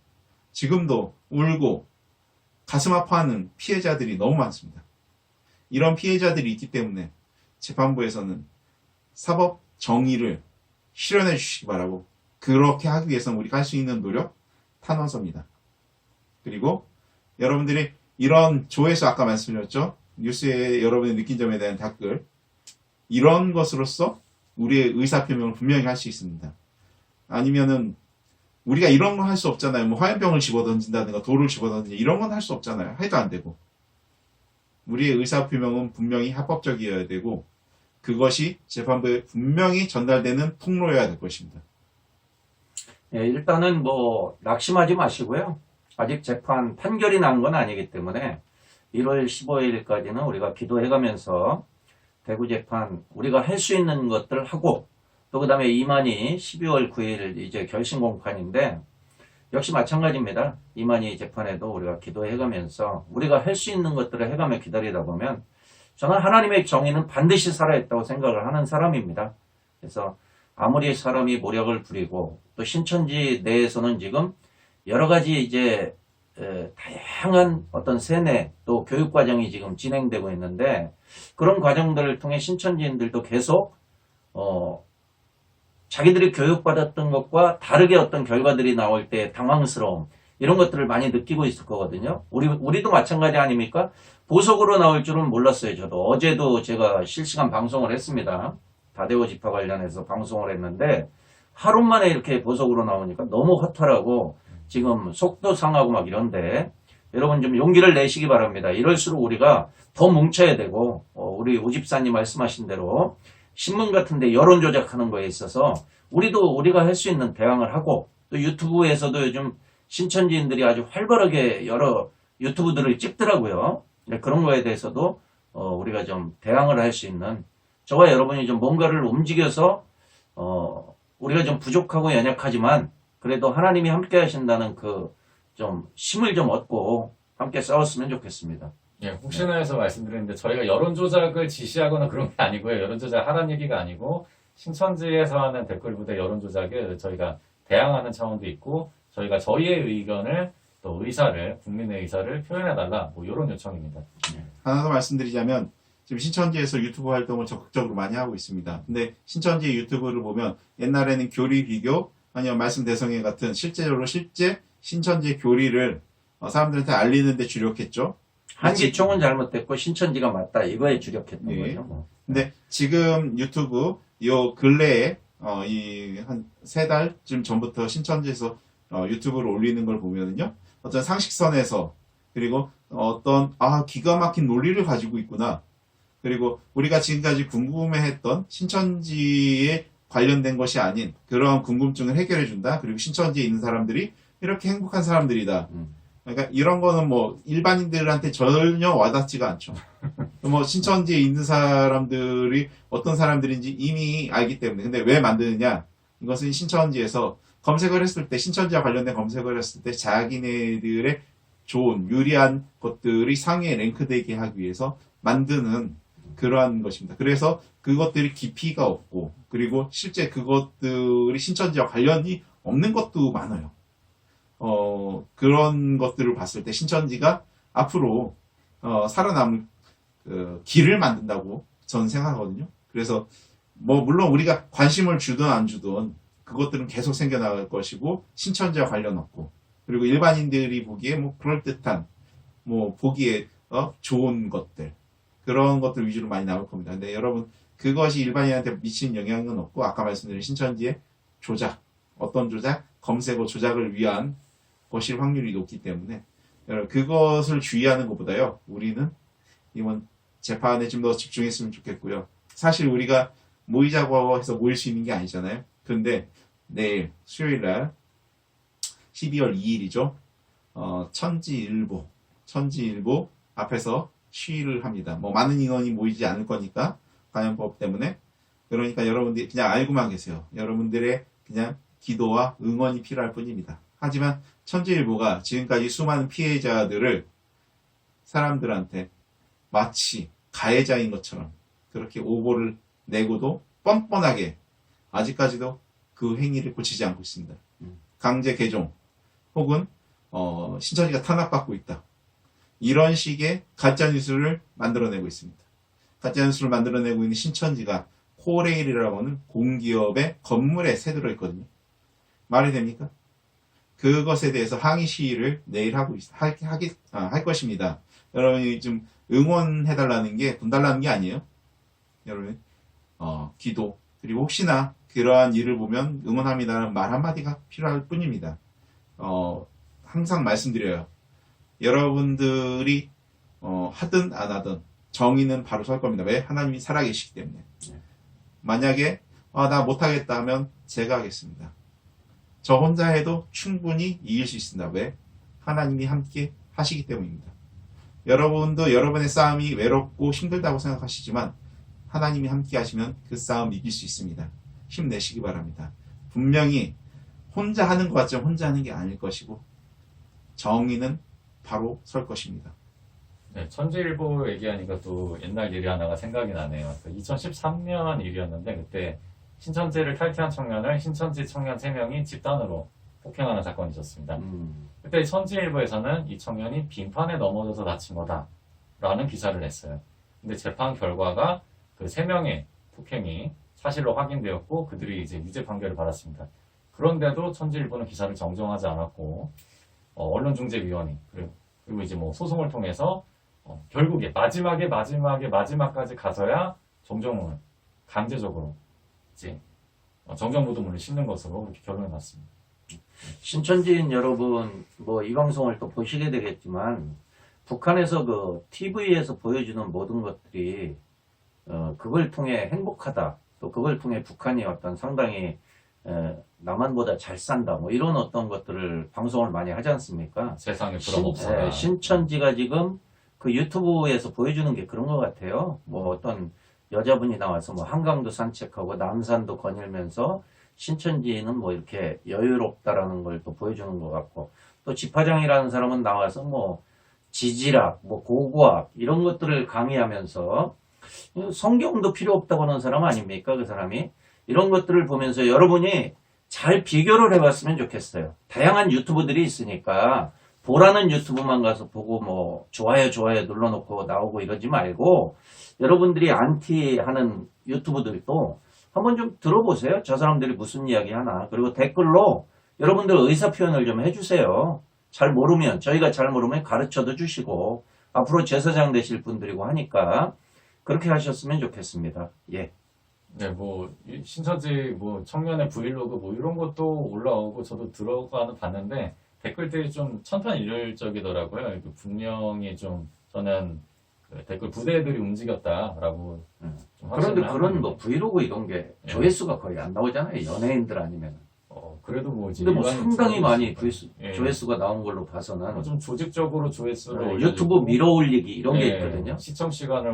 지금도 울고 가슴 아파하는 피해자들이 너무 많습니다. 이런 피해자들이 있기 때문에 재판부에서는 사법 정의를 실현해 주시기 바라고, 그렇게 하기 위해서는 우리가 할 수 있는 노력 탄원서입니다. 그리고 여러분들이 이런 조회수 아까 말씀드렸죠? 뉴스에 여러분이 느낀 점에 대한 댓글, 이런 것으로서 우리의 의사표명을 분명히 할 수 있습니다. 아니면은 우리가 이런 건 할 수 없잖아요. 뭐 화염병을 집어던진다든가 돌을 집어던진다 이런 건 할 수 없잖아요. 해도 안 되고. 우리의 의사표명은 분명히 합법적이어야 되고 그것이 재판부에 분명히 전달되는 통로여야 될 것입니다. 예, 일단은 뭐 낙심하지 마시고요. 아직 재판 판결이 난 건 아니기 때문에 1월 15일까지는 우리가 기도해가면서 대구재판 우리가 할 수 있는 것들 하고, 또 그 다음에 이만희 12월 9일 이제 결심 공판인데 역시 마찬가지입니다. 이만희 재판에도 우리가 기도해가면서 우리가 할 수 있는 것들을 해가며 기다리다 보면, 저는 하나님의 정의는 반드시 살아있다고 생각을 하는 사람입니다. 그래서 아무리 사람이 모력을 부리고 또 신천지 내에서는 지금 여러 가지 이제 다양한 어떤 세뇌 또 교육 과정이 지금 진행되고 있는데, 그런 과정들을 통해 신천지인들도 계속 자기들이 교육받았던 것과 다르게 어떤 결과들이 나올 때 당황스러움, 이런 것들을 많이 느끼고 있을 거거든요. 우리도 마찬가지 아닙니까? 보석으로 나올 줄은 몰랐어요. 저도 어제도 제가 실시간 방송을 했습니다. 다대오 집화 관련해서 방송을 했는데 하루 만에 이렇게 보석으로 나오니까 너무 허탈하고 지금 속도 상하고 막 이런데, 여러분 좀 용기를 내시기 바랍니다. 이럴수록 우리가 더 뭉쳐야 되고, 우리 오 집사님 말씀하신 대로 신문 같은데 여론 조작하는 거에 있어서 우리가 할 수 있는 대응을 하고, 또 유튜브에서도 요즘 신천지인들이 아주 활발하게 여러 유튜브들을 찍더라고요. 그런 거에 대해서도 우리가 좀 대응을 할 수 있는, 저와 여러분이 좀 뭔가를 움직여서 우리가 좀 부족하고 연약하지만 그래도 하나님이 함께 하신다는 그 좀 힘을 좀 얻고 함께 싸웠으면 좋겠습니다. 예, 혹시나 해서 말씀드리는데 저희가 여론 조작을 지시하거나 그런 게 아니고요. 여론 조작 하라는 얘기가 아니고, 신천지에서 하는 댓글 부대 여론 조작에 저희가 대항하는 차원도 있고, 저희가 저희의 의견을 또 의사를, 국민의 의사를 표현해달라, 뭐 이런 요청입니다. 하나 더 말씀드리자면 지금 신천지에서 유튜브 활동을 적극적으로 많이 하고 있습니다. 근데 신천지의 유튜브를 보면 옛날에는 교리 비교 아니면 말씀 대성회 같은 실제 신천지의 교리를 사람들한테 알리는 데 주력했죠. 한기총은 잘못됐고 신천지가 맞다, 이거에 주력했던 예. 거죠. 뭐. 근데 지금 유튜브 요 근래에 이 한 3달쯤 전부터 신천지에서 유튜브를 올리는 걸 보면은요, 어떤 상식선에서, 그리고 어떤 기가 막힌 논리를 가지고 있구나, 그리고 우리가 지금까지 궁금해했던 신천지에 관련된 것이 아닌 그러한 궁금증을 해결해 준다. 그리고 신천지에 있는 사람들이 이렇게 행복한 사람들이다. 그러니까 이런 거는 뭐 일반인들한테 전혀 와닿지가 않죠. 뭐 신천지에 있는 사람들이 어떤 사람들인지 이미 알기 때문에. 근데 왜 만드느냐? 이것은 신천지에서 검색을 했을 때, 신천지와 관련된 검색을 했을 때 자기네들의 좋은 유리한 것들이 상위에 랭크되게 하기 위해서 만드는 그러한 것입니다. 그래서 그것들이 깊이가 없고, 그리고 실제 그것들이 신천지와 관련이 없는 것도 많아요. 그런 것들을 봤을 때 신천지가 앞으로 살아남을 길을 만든다고 저는 생각하거든요. 그래서 뭐 물론 우리가 관심을 주든 안 주든 그것들은 계속 생겨나갈 것이고, 신천지와 관련 없고, 그리고 일반인들이 보기에 뭐 그럴듯한, 뭐 보기에 좋은 것들, 그런 것들 위주로 많이 나올 겁니다. 근데 여러분, 그것이 일반인한테 미치는 영향은 없고, 아까 말씀드린 신천지의 조작, 어떤 조작? 검색어 조작을 위한 것일 확률이 높기 때문에 여러분, 그것을 주의하는 것보다요, 우리는 이번 재판에 좀 더 집중했으면 좋겠고요. 사실 우리가 모이자고 해서 모일 수 있는 게 아니잖아요. 그런데 내일 수요일 날 12월 2일이죠. 천지일보 앞에서 시위를 합니다. 뭐 많은 인원이 모이지 않을 거니까 감염법 때문에. 그러니까 여러분들이 그냥 알고만 계세요. 여러분들의 그냥 기도와 응원이 필요할 뿐입니다. 하지만 천지일보가 지금까지 수많은 피해자들을 사람들한테 마치 가해자인 것처럼 그렇게 오보를 내고도 뻔뻔하게 아직까지도 그 행위를 고치지 않고 있습니다. 강제 개종 혹은 신천지가 탄압받고 있다. 이런 식의 가짜뉴스를 만들어내고 있습니다. 가짜뉴스를 만들어내고 있는 신천지가 코레일이라고 하는 공기업의 건물에 새들어 있거든요. 말이 됩니까? 그것에 대해서 항의 시위를 내일 할 것입니다. 여러분이 좀 응원해달라는 게 돈 달라는 게 아니에요. 여러분, 기도, 그리고 혹시나 그러한 일을 보면 응원합니다라는 말 한마디가 필요할 뿐입니다. 항상 말씀드려요. 여러분들이 하든 안 하든 정의는 바로 설 겁니다. 왜? 하나님이 살아계시기 때문에. 만약에 나 못하겠다 하면 제가 하겠습니다. 저 혼자 해도 충분히 이길 수 있습니다. 왜? 하나님이 함께 하시기 때문입니다. 여러분도 여러분의 싸움이 외롭고 힘들다고 생각하시지만 하나님이 함께 하시면 그 싸움 이길 수 있습니다. 힘내시기 바랍니다. 분명히 혼자 하는 것 같지만 혼자 하는 게 아닐 것이고 정의는 바로 설 것입니다. 네, 천지일보 얘기하니까 또 옛날 일이 하나가 생각이 나네요. 2013년 일이었는데 그때 신천지를 탈퇴한 청년을 신천지 청년 3명이 집단으로 폭행하는 사건이 있었습니다. 그때 천지일보에서는 이 청년이 빙판에 넘어져서 다친 거다라는 기사를 냈어요. 근데 재판 결과가 그 3명의 폭행이 사실로 확인되었고 그들이 이제 유죄 판결을 받았습니다. 그런데도 천지일보는 기사를 정정하지 않았고 언론중재위원회 그리고 이제 뭐 소송을 통해서 결국에 마지막까지 가서야 정정을 강제적으로 이제 정정보도문을 싣는 것으로 그렇게 결론이 났습니다. 신천지인 여러분, 뭐 이 방송을 또 보시게 되겠지만 북한에서 그 TV에서 보여주는 모든 것들이 그걸 통해 행복하다, 또 그걸 통해 북한이 어떤 상당히 남한보다 잘 산다, 뭐 이런 어떤 것들을 방송을 많이 하지 않습니까? 세상에 그런 없어라. 신천지가 지금 그 유튜브에서 보여주는 게 그런 것 같아요. 뭐 어떤 여자분이 나와서 뭐 한강도 산책하고 남산도 거닐면서 신천지는 뭐 이렇게 여유롭다라는 걸 또 보여주는 것 같고, 또 지파장이라는 사람은 나와서 뭐 지질학, 뭐 고고학 이런 것들을 강의하면서 성경도 필요 없다고 하는 사람 아닙니까? 그 사람이 이런 것들을 보면서 여러분이 잘 비교를 해봤으면 좋겠어요. 다양한 유튜브들이 있으니까 보라는 유튜브만 가서 보고 뭐 좋아요 눌러놓고 나오고 이러지 말고 여러분들이 안티하는 유튜브들도 한번 좀 들어보세요. 저 사람들이 무슨 이야기 하나. 그리고 댓글로 여러분들 의사표현을 좀 해주세요. 잘 모르면, 저희가 잘 모르면 가르쳐도 주시고 앞으로 제사장 되실 분들이고 하니까 그렇게 하셨으면 좋겠습니다. 예. 네, 뭐 신천지 뭐 청년의 브이로그 뭐 이런 것도 올라오고 저도 들어가는 봤는데 댓글들이 좀 천편일률적이더라고요. 분명히 좀 저는 그 댓글 부대들이 움직였다라고 좀 그런데 확신을 그런 하는데. 뭐 브이로그 이런 게 조회수가 거의 안 나오잖아요. 연예인들 아니면. 그래도 뭐 이제 근데 뭐 일반인 상당히 많이 예. 조회수가 나온 걸로 봐서는 좀 조직적으로 조회수를 올려주고 유튜브 밀어 올리기 이런 게 예, 있거든요. 시청 시간을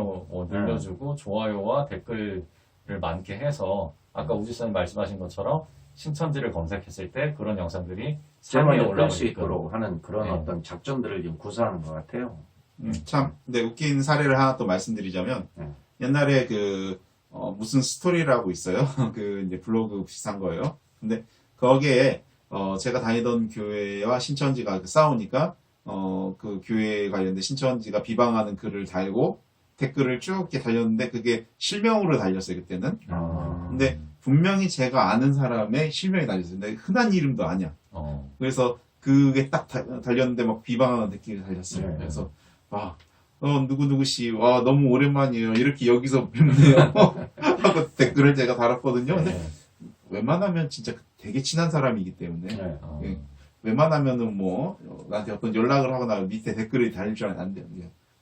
늘려주고 좋아요와 댓글을 많게 해서 아까 우지선이 말씀하신 것처럼 신천지를 검색했을 때 그런 영상들이 상위에 제목에 뜰 수 올라오게끔. 있도록 하는 그런 네. 어떤 작전들을 지금 구사하는 것 같아요. 참, 근데 웃긴 사례를 하나 또 말씀드리자면, 네. 옛날에 무슨 스토리라고 있어요. 이제 블로그 비슷한 거예요. 근데 거기에, 제가 다니던 교회와 신천지가 싸우니까, 그 교회에 관련된 신천지가 비방하는 글을 달고, 댓글을 쭉 이렇게 달렸는데, 그게 실명으로 달렸어요, 그때는. 근데 분명히 제가 아는 사람의 실명이 달렸어요. 근데 흔한 이름도 아니야. 그래서 그게 딱 달렸는데 막 비방하는 댓글이 달렸어요. 네. 그래서 누구누구씨, 와, 너무 오랜만이에요. 이렇게 여기서 뵙네요. 하고 댓글을 제가 달았거든요. 근데 네. 웬만하면 진짜 되게 친한 사람이기 때문에, 네. 웬만하면은 뭐, 나한테 어떤 연락을 하거나 밑에 댓글이 달릴 줄 알았는데,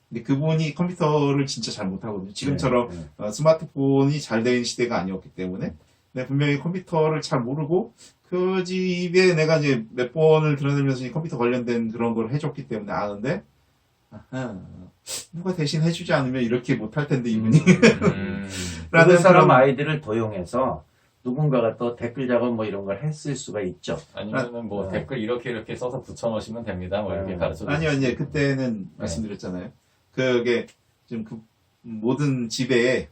근데 그분이 컴퓨터를 진짜 잘 못하거든요. 지금처럼 네. 스마트폰이 잘 된 시대가 아니었기 때문에. 근데 분명히 컴퓨터를 잘 모르고 그 집에 내가 이제 몇 번을 드러내면서 이 컴퓨터 관련된 그런 걸 해줬기 때문에 아는데, 아하, 누가 대신 해주지 않으면 이렇게 못할 텐데 이분이. 라는 그 사람 그런- 아이디를 도용해서 누군가가 또 댓글 작업 뭐 이런 걸 했을 수가 있죠. 아니면은 뭐 네. 댓글 이렇게 써서 붙여넣으시면 됩니다. 뭐 이렇게 네. 가르쳐 아니요, 주시고. 이제 그때는 말씀드렸잖아요. 그게 좀 그 모든 집에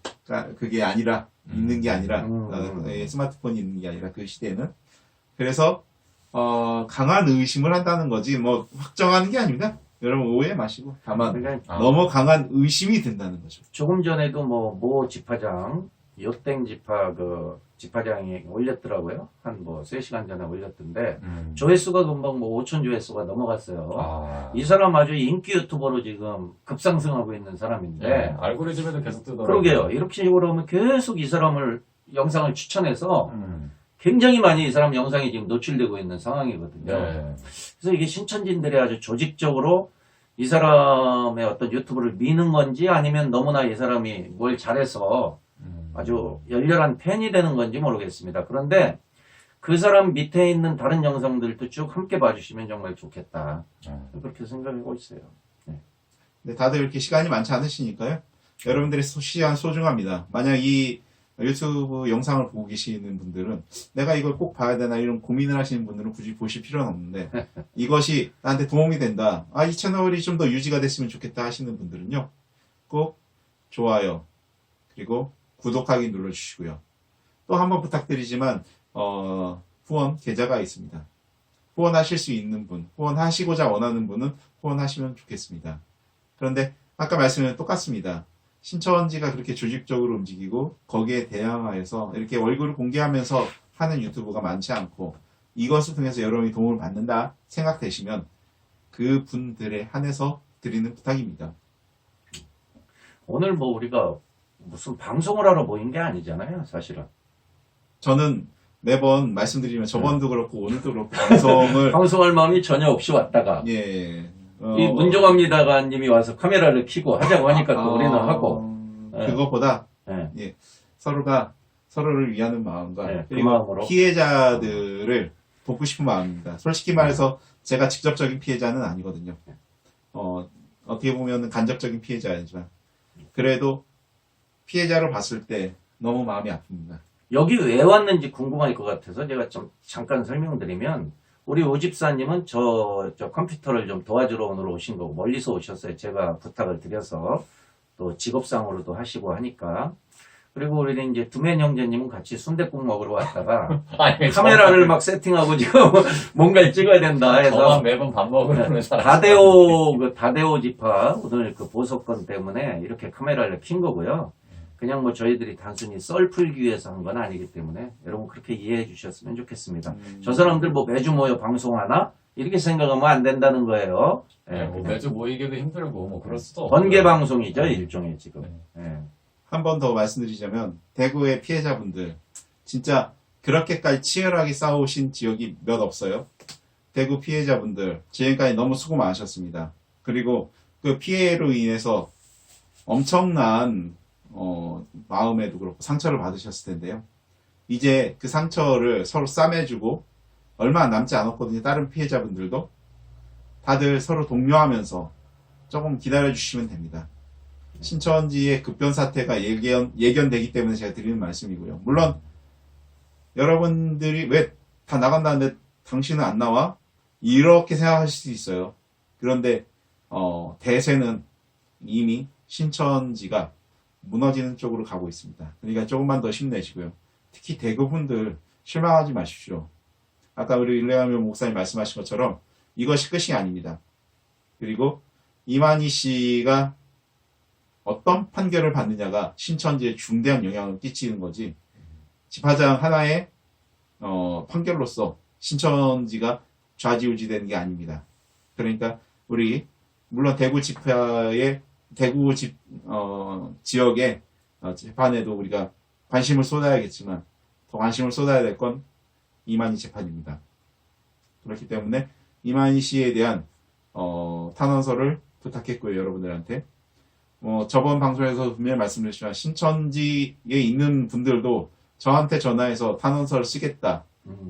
그게 아니라 있는 게 아니라 스마트폰이 있는 게 아니라 그 시대에는 그래서 강한 의심을 한다는 거지 뭐 확정하는 게 아닙니다. 여러분 오해 마시고 다만 그러니까 너무 강한 의심이 든다는 거죠. 조금 전에도 모 지파장, 요땡 지파 지파장이 올렸더라고요. 한 3시간 전에 올렸던데 조회수가 금방 5천 조회수가 넘어갔어요. 아. 이 사람 아주 인기 유튜버로 지금 급상승하고 있는 사람인데 네. 알고리즘에도 계속 뜨더라고요. 그러게요. 이렇게 식으로 하면 계속 이 사람을 영상을 추천해서 음. 굉장히 많이 이 사람 영상이 지금 노출되고 있는 상황이거든요. 네. 그래서 이게 신천진들이 아주 조직적으로 이 사람의 어떤 유튜브를 미는 건지 아니면 너무나 이 사람이 뭘 잘해서 아주 열렬한 팬이 되는 건지 모르겠습니다. 그런데 그 사람 밑에 있는 다른 영상들도 쭉 함께 봐주시면 정말 좋겠다. 그렇게 생각하고 있어요. 근데 다들 이렇게 시간이 많지 않으시니까요. 여러분들의 시간 소중합니다. 만약 이 유튜브 영상을 보고 계시는 분들은 내가 이걸 꼭 봐야 되나 이런 고민을 하시는 분들은 굳이 보실 필요는 없는데 이것이 나한테 도움이 된다. 이 채널이 좀 더 유지가 됐으면 좋겠다 하시는 분들은요. 꼭 좋아요. 그리고 구독하기 눌러주시고요. 또 한번 부탁드리지만 후원 계좌가 있습니다. 후원하실 수 있는 분, 후원하시고자 원하는 분은 후원하시면 좋겠습니다. 그런데 아까 말씀은 똑같습니다. 신천지가 그렇게 조직적으로 움직이고 거기에 대항하여서 이렇게 얼굴을 공개하면서 하는 유튜브가 많지 않고 이것을 통해서 여러분이 도움을 받는다 생각되시면 그 분들에 한해서 드리는 부탁입니다. 오늘 우리가 무슨 방송을 하러 모인 게 아니잖아요, 사실은. 저는 매번 말씀드리면 저번도 그렇고 오늘도 그렇고 방송을 방송할 마음이 전혀 없이 왔다가 예 이 문종합니다가 님이 와서 카메라를 켜고 하자고 하니까 또 우리는 하고 그것보다 예. 서로가 서로를 위하는 마음과 네, 그 그리고 마음으로. 피해자들을 돕고 싶은 마음입니다. 솔직히 말해서 제가 직접적인 피해자는 아니거든요. 어떻게 보면 간접적인 피해자이지만 그래도 피해자를 봤을 때 너무 마음이 아픕니다. 여기 왜 왔는지 궁금할 것 같아서 제가 좀 잠깐 설명드리면 우리 오집사님은 저 컴퓨터를 좀 도와주러 오늘 오신 거고 멀리서 오셨어요. 제가 부탁을 드려서 또 직업상으로도 하시고 하니까 그리고 우리는 이제 두맨 형제님은 같이 순댓국 먹으러 왔다가 아니, 카메라를 막 세팅하고 지금 뭔가를 찍어야 된다 해서 저만 매번 밥 먹으려는 사람. 다대오 지파 오늘 그 보석건 때문에 이렇게 카메라를 킨 거고요. 그냥 저희들이 단순히 썰 풀기 위해서 한 건 아니기 때문에 여러분 그렇게 이해해 주셨으면 좋겠습니다. 저 사람들 매주 모여 방송하나? 이렇게 생각하면 안 된다는 거예요. 네, 매주 모이기도 힘들고 그럴 수도 번개 없고요. 방송이죠, 일종의 지금. 예. 한 번 더 말씀드리자면 대구의 피해자분들 진짜 그렇게까지 치열하게 싸우신 지역이 몇 없어요. 대구 피해자분들 지금까지 너무 수고 많으셨습니다. 그리고 그 피해로 인해서 엄청난 마음에도 그렇고 상처를 받으셨을 텐데요. 이제 그 상처를 서로 싸매주고 얼마 남지 않았거든요. 다른 피해자분들도 다들 서로 독려하면서 조금 기다려주시면 됩니다. 신천지의 급변 사태가 예견되기 때문에 제가 드리는 말씀이고요. 물론 여러분들이 왜 다 나간다는데 당신은 안 나와? 이렇게 생각하실 수 있어요. 그런데 대세는 이미 신천지가 무너지는 쪽으로 가고 있습니다. 그러니까 조금만 더 힘내시고요. 특히 대구분들 실망하지 마십시오. 아까 우리 일레아면 목사님 말씀하신 것처럼 이것이 끝이 아닙니다. 그리고 이만희 씨가 어떤 판결을 받느냐가 신천지에 중대한 영향을 끼치는 거지 지파장 하나의 판결로서 신천지가 좌지우지되는 게 아닙니다. 그러니까 우리 물론 대구 지파의 대구 지역의 재판에도 우리가 관심을 쏟아야겠지만 더 관심을 쏟아야 될 건 이만희 재판입니다. 그렇기 때문에 이만희 씨에 대한 탄원서를 부탁했고요. 여러분들한테 저번 방송에서 분명히 말씀드렸지만 신천지에 있는 분들도 저한테 전화해서 탄원서를 쓰겠다.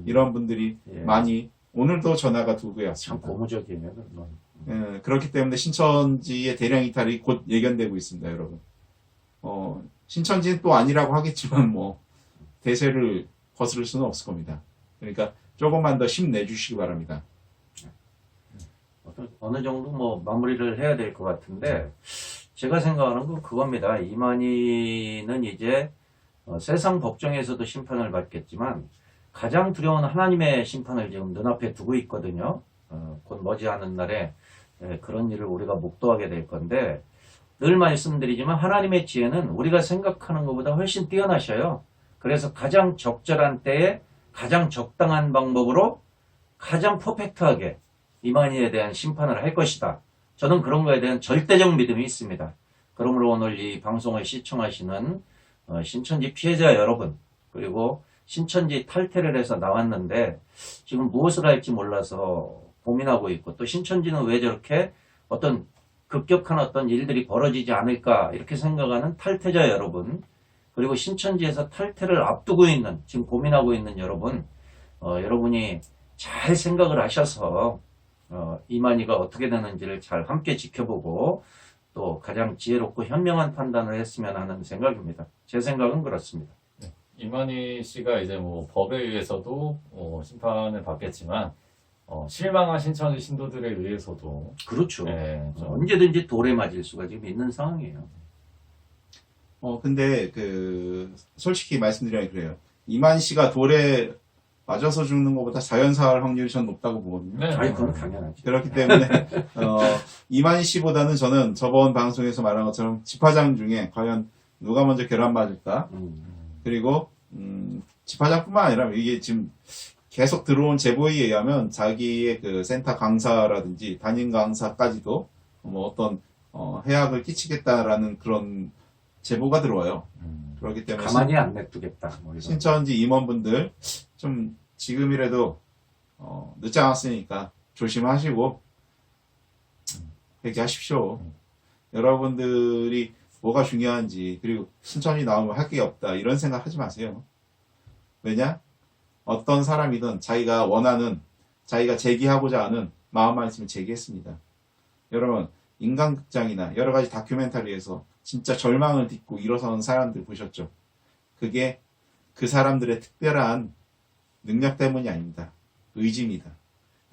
이런 분들이 예. 많이 오늘도 전화가 두 참 개였습니다. 고무적이네요. 그건. 그렇기 때문에 신천지의 대량 이탈이 곧 예견되고 있습니다, 여러분. 신천지는 또 아니라고 하겠지만 대세를 거스를 수는 없을 겁니다. 그러니까 조금만 더 힘내주시기 바랍니다. 어느 정도 마무리를 해야 될 것 같은데 제가 생각하는 건 그겁니다. 이만희는 이제 세상 법정에서도 심판을 받겠지만 가장 두려운 하나님의 심판을 지금 눈앞에 두고 있거든요. 곧 머지않은 날에 그런 일을 우리가 목도하게 될 건데 늘 말씀드리지만 하나님의 지혜는 우리가 생각하는 것보다 훨씬 뛰어나셔요. 그래서 가장 적절한 때에 가장 적당한 방법으로 가장 퍼펙트하게 이만희에 대한 심판을 할 것이다. 저는 그런 거에 대한 절대적 믿음이 있습니다. 그러므로 오늘 이 방송을 시청하시는 신천지 피해자 여러분, 그리고 신천지 탈퇴를 해서 나왔는데 지금 무엇을 할지 몰라서 고민하고 있고, 또 신천지는 왜 저렇게 어떤 급격한 어떤 일들이 벌어지지 않을까 이렇게 생각하는 탈퇴자 여러분, 그리고 신천지에서 탈퇴를 앞두고 있는, 지금 고민하고 있는 여러분, 여러분이 잘 생각을 하셔서 이만희가 어떻게 되는지를 잘 함께 지켜보고 또 가장 지혜롭고 현명한 판단을 했으면 하는 생각입니다. 제 생각은 그렇습니다. 이만희 씨가 이제 법에 의해서도 심판을 받겠지만 실망한 신천지 신도들에 의해서도 그렇죠. 좀 언제든지 돌에 맞을 수가 지금 있는 상황이에요. 근데 솔직히 말씀드리면 그래요. 이만 씨가 돌에 맞아서 죽는 것보다 자연사할 확률이 전 높다고 보거든요. 네. 아니, 그건 당연하지. 그렇기 때문에 이만 씨보다는 저는 저번 방송에서 말한 것처럼 집화장 중에 과연 누가 먼저 결함 맞을까? 그리고 집화장뿐만 아니라 이게 지금 계속 들어온 제보에 의하면 자기의 그 센터 강사라든지 담임 강사까지도 어떤 해악을 끼치겠다라는 그런 제보가 들어와요. 그렇기 때문에 가만히 안 냅두겠다. 이런. 신천지 임원분들 좀 지금이라도 늦지 않았으니까 조심하시고 회개하십시오. 여러분들이 뭐가 중요한지, 그리고 신천지 나오면 할 게 없다 이런 생각 하지 마세요. 왜냐? 어떤 사람이든 자기가 원하는, 자기가 제기하고자 하는 마음만 있으면 제기했습니다. 여러분, 인간극장이나 여러 가지 다큐멘터리에서 진짜 절망을 딛고 일어서는 사람들 보셨죠? 그게 그 사람들의 특별한 능력 때문이 아닙니다. 의지입니다.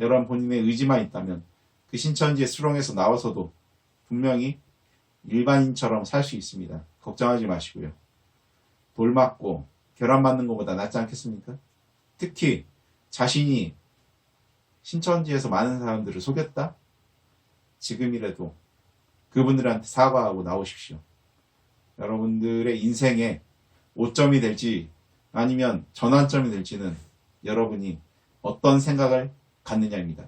여러분 본인의 의지만 있다면 그 신천지의 수렁에서 나와서도 분명히 일반인처럼 살 수 있습니다. 걱정하지 마시고요. 돌 맞고 결함 맞는 것보다 낫지 않겠습니까? 특히 자신이 신천지에서 많은 사람들을 속였다? 지금이라도 그분들한테 사과하고 나오십시오. 여러분들의 인생에 오점이 될지 아니면 전환점이 될지는 여러분이 어떤 생각을 갖느냐입니다.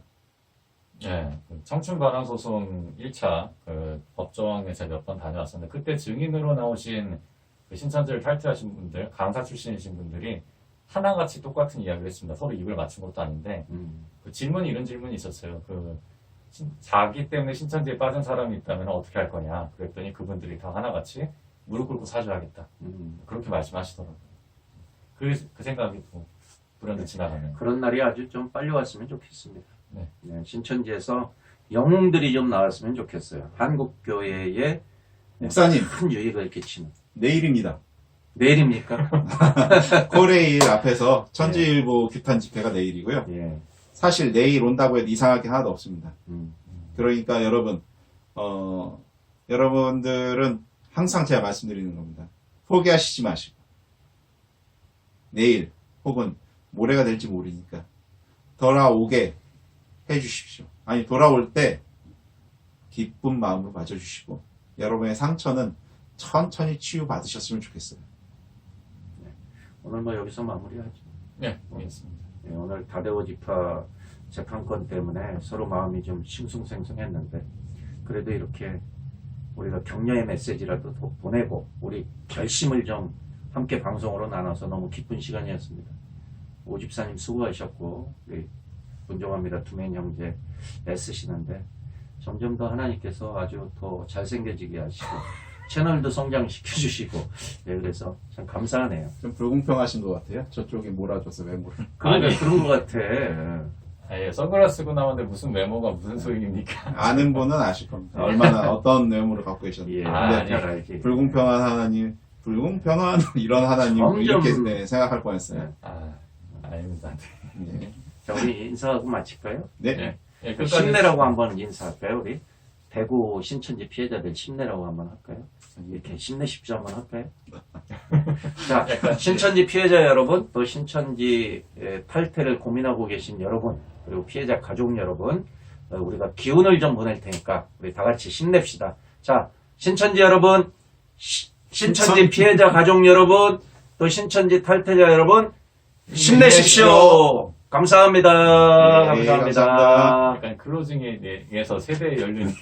예, 청춘반환소송 1차 법정에 제가 몇 번 다녀왔었는데 그때 증인으로 나오신 그 신천지를 탈퇴하신 분들, 강사 출신이신 분들이 하나같이 똑같은 이야기를 했습니다. 서로 입을 맞춘 것도 아닌데 그 질문이 이런 질문이 있었어요. 자기 때문에 신천지에 빠진 사람이 있다면 어떻게 할 거냐. 그랬더니 그분들이 다 하나같이 무릎 꿇고 사죄하겠다. 그렇게 말씀하시더라고요. 그 생각이 또 불현듯 지나가네요. 그런 날이 아주 좀 빨리 왔으면 좋겠습니다. 네. 신천지에서 영웅들이 좀 나왔으면 좋겠어요. 한국교회에 목사님, 큰 유익을 끼치는. 내일입니다. 내일입니까? 코레일 앞에서 천지일보 규탄 집회가 내일이고요. 예. 사실 내일 온다고 해도 이상할 게 하나도 없습니다. 그러니까 여러분, 여러분들은 항상 제가 말씀드리는 겁니다. 포기하시지 마시고 내일 혹은 모레가 될지 모르니까 돌아오게 해주십시오. 아니, 돌아올 때 기쁜 마음으로 맞아주시고 여러분의 상처는 천천히 치유받으셨으면 좋겠어요. 오늘 여기서 마무리하죠. 네, 알겠습니다. 오늘 다데오 지파 재판권 때문에 서로 마음이 좀 싱숭생숭했는데 그래도 이렇게 우리가 격려의 메시지라도 더 보내고 우리 결심을 좀 함께 방송으로 나눠서 너무 기쁜 시간이었습니다. 오 집사님 수고하셨고 우리 분종합니다. 두맨 형제 애쓰시는데 점점 더 하나님께서 아주 더 잘생겨지게 하시고 채널도 성장시켜 주시고 네, 그래서 참 감사하네요. 좀 불공평하신 것 같아요. 저쪽이 몰아줘서 외모를. 그러니까 그런 것 같아. 아예 선글라스 쓰고 나오는데 무슨 외모가 무슨 소용입니까? 아는 분은 아실 겁니다. 얼마나 어떤 외모를 갖고 계셨는지. 예, 아, 잘 알지. 불공평한 하나님, 불공평한 이런 하나님 점점- 이렇게 네, 생각할 뻔했어요. 아닙니다. 네. 자, 우리 인사하고 마칠까요? 네. 네. 예, 끝까지 힘내라고 한번 인사할까요, 우리? 대구 신천지 피해자들 힘내라고 한번 할까요? 이렇게 힘내십시오 한번 할까요? 자, 신천지 피해자 여러분, 또 신천지 탈퇴를 고민하고 계신 여러분, 그리고 피해자 가족 여러분, 우리가 기운을 좀 보낼 테니까 우리 다 같이 힘냅시다. 자, 신천지 여러분, 신천지 피해자 가족 여러분, 또 신천지 탈퇴자 여러분, 힘내십시오. 감사합니다. 네, 감사합니다. 감사합니다. 약간 클로징에 대해서 세대 연륜